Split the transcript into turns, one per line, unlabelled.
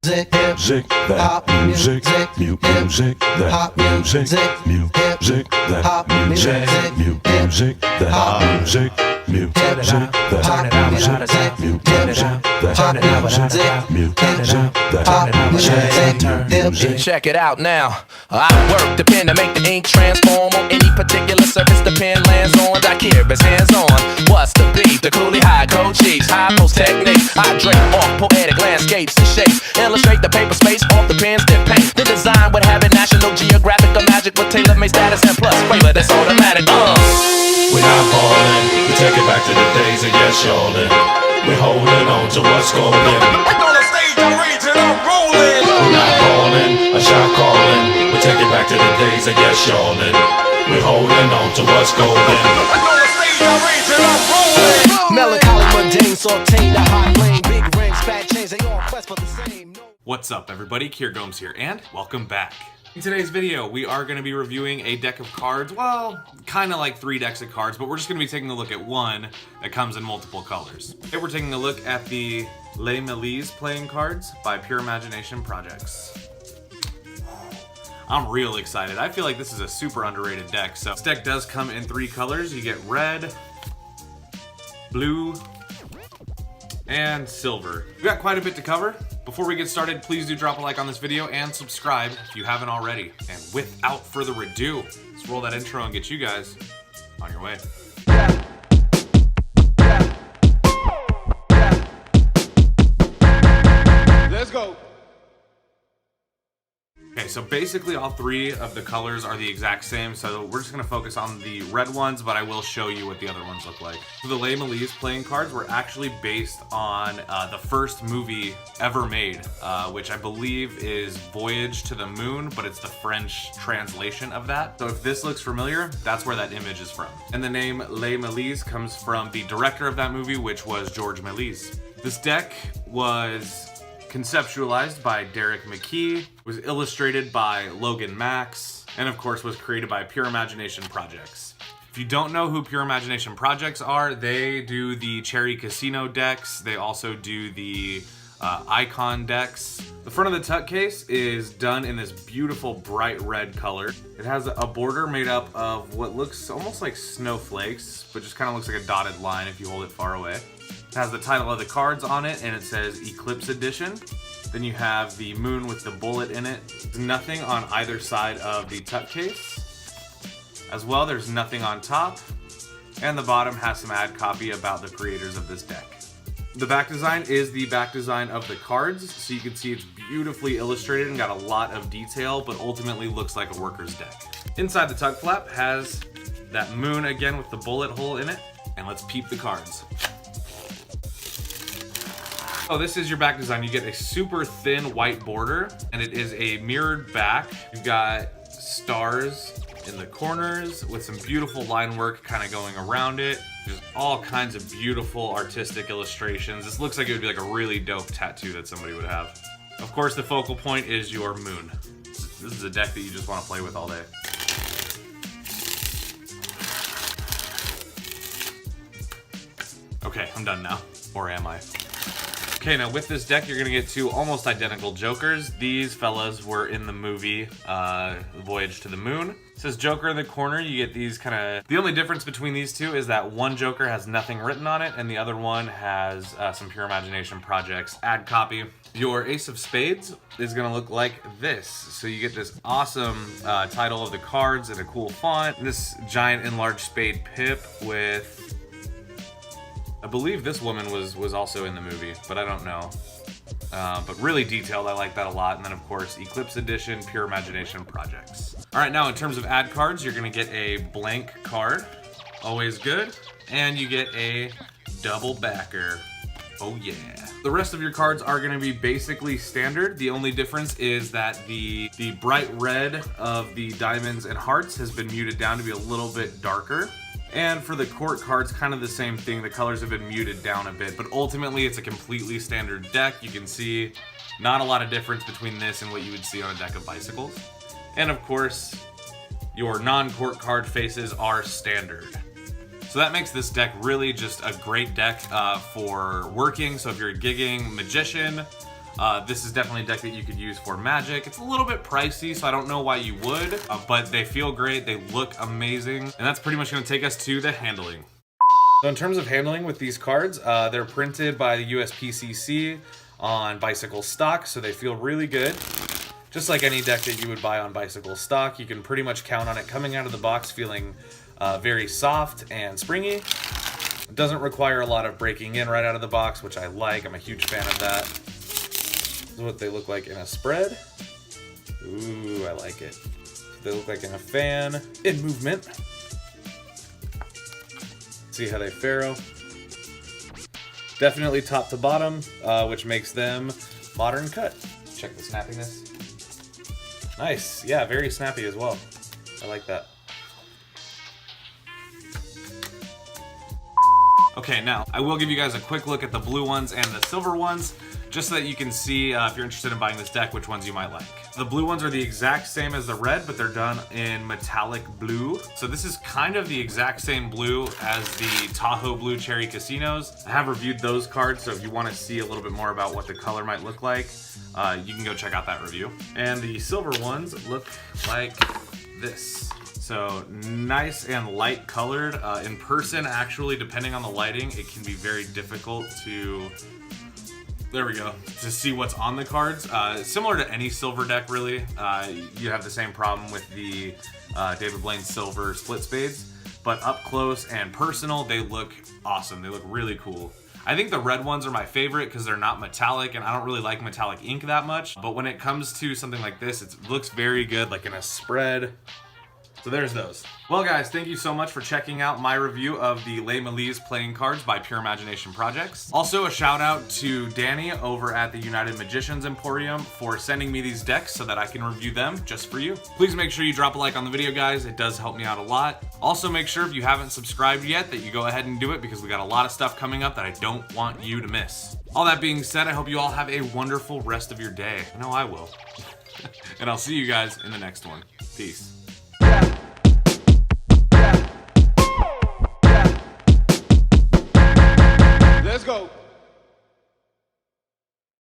music, that music, music, that music, music, that music, music, that music.
Check it out now. I work the pen to make the ink transform on any particular surface the pen lands on. I care if it's hands on. What's the beat? The coolie high code cheese, high post techniques. I drape off poetic landscapes and shapes. Illustrate the paper space off the pen's dip paint. The design would have it National Geographic or Magic with tailor-made status and plus flavor that's automatic.
We're not falling, we take it back to the days of yes, y'allin'. We're holding on to what's golden.
We're on the stage, I'm raging, I'm rolling.
We're not calling, a shot calling. We take it back to the days of yes, y'allin'. We're holding on to what's golden.
We're on the stage, I'm raging, I'm rolling.
Melancholy, mundane, sauteed, a hot flame, big rings, fat chains, they all quest for the same.
What's up, everybody? Kier Gomes here, and welcome back. In today's video, we are going to be reviewing a deck of cards, well, kind of like 3 decks of cards, but we're just going to be taking a look at one that comes in multiple colors. Today we're taking a look at the Les Melies playing cards by Pure Imagination Projects. I'm real excited. I feel like this is a super underrated deck. So this deck does come in 3 colors. You get red, blue, and silver. We've got quite a bit to cover. Before we get started, please do drop a like on this video and subscribe if you haven't already. And without further ado, let's roll that intro and get you guys on your way.
Let's go.
Okay, so basically all 3 of the colors are the exact same, so we're just gonna focus on the red ones, but I will show you what the other ones look like. So the Les Melies playing cards were actually based on the first movie ever made, which I believe is Voyage to the Moon, but it's the French translation of that. So if this looks familiar, that's where that image is from. And the name Les Melies comes from the director of that movie, which was George Melies. This deck was conceptualized by Derek McKee, was illustrated by Logan Max, and of course was created by Pure Imagination Projects. If you don't know who Pure Imagination Projects are, they do the Cherry Casino decks. They also do the Icon decks. The front of the tuck case is done in this beautiful bright red color. It has a border made up of what looks almost like snowflakes, but just kind of looks like a dotted line if you hold it far away. It has the title of the cards on it, and it says Eclipse Edition. Then you have the moon with the bullet in it. There's nothing on either side of the tuck case. As well, there's nothing on top. And the bottom has some ad copy about the creators of this deck. The back design is the back design of the cards, so you can see it's beautifully illustrated and got a lot of detail, but ultimately looks like a worker's deck. Inside the tuck flap has that moon again with the bullet hole in it, and let's peep the cards. Oh, this is your back design. You get a super thin white border, and it is a mirrored back. You've got stars in the corners with some beautiful line work kind of going around it. There's all kinds of beautiful artistic illustrations. This looks like it would be like a really dope tattoo that somebody would have. Of course, the focal point is your moon. This is a deck that you just want to play with all day. Okay, I'm done now. Or am I? Okay, now with this deck, you're gonna get 2 almost identical Jokers. These fellas were in the movie Voyage to the Moon. It says Joker in the corner. You get these kind of... The only difference between these 2 is that one Joker has nothing written on it, and the other one has some Pure Imagination Projects ad copy. Your Ace of Spades is gonna look like this. So you get this awesome title of the cards in a cool font. This giant enlarged spade pip with... I believe this woman was also in the movie, but I don't know. But really detailed, I like that a lot. And then of course, Eclipse Edition, Pure Imagination Projects. All right, now in terms of ad cards, you're gonna get a blank card, always good. And you get a double backer, oh yeah. The rest of your cards are gonna be basically standard. The only difference is that the bright red of the diamonds and hearts has been muted down to be a little bit darker. And for the court cards, kind of the same thing. The colors have been muted down a bit, but ultimately it's a completely standard deck. You can see not a lot of difference between this and what you would see on a deck of bicycles. And of course, your non-court card faces are standard. So that makes this deck really just a great deck for working. So if you're a gigging magician, This is definitely a deck that you could use for Magic. It's a little bit pricey, so I don't know why you would, but they feel great, they look amazing, and that's pretty much gonna take us to the handling. So in terms of handling with these cards, they're printed by the USPCC on Bicycle stock, so they feel really good. Just like any deck that you would buy on Bicycle stock, you can pretty much count on it coming out of the box feeling very soft and springy. It doesn't require a lot of breaking in right out of the box, which I like. I'm a huge fan of that. This is what they look like in a spread. Ooh, I like it. They look like in a fan, in movement. See how they faro. Definitely top to bottom, which makes them modern cut. Check the snappiness. Nice, yeah, very snappy as well. I like that. Okay, now I will give you guys a quick look at the blue ones and the silver ones, just so that you can see if you're interested in buying this deck, which ones you might like. The blue ones are the exact same as the red, but they're done in metallic blue. So this is kind of the exact same blue as the Tahoe Blue Cherry Casinos. I have reviewed those cards, so if you want to see a little bit more about what the color might look like, you can go check out that review. And the silver ones look like this. So nice and light colored. In person, actually, depending on the lighting, it can be very difficult to, there we go, to see what's on the cards. Similar to any silver deck, really. You have the same problem with the David Blaine Silver Split Spades, but up close and personal, they look awesome. They look really cool. I think the red ones are my favorite because they're not metallic, and I don't really like metallic ink that much. But when it comes to something like this, it looks very good, like in a spread. So there's those. Well guys, thank you so much for checking out my review of the Melies playing cards by Pure Imagination Projects. Also a shout out to Danny over at the United Magicians Emporium for sending me these decks so that I can review them just for you. Please make sure you drop a like on the video, guys. It does help me out a lot. Also make sure if you haven't subscribed yet that you go ahead and do it, because we got a lot of stuff coming up that I don't want you to miss. All that being said, I hope you all have a wonderful rest of your day. I know I will. And I'll see you guys in the next one. Peace.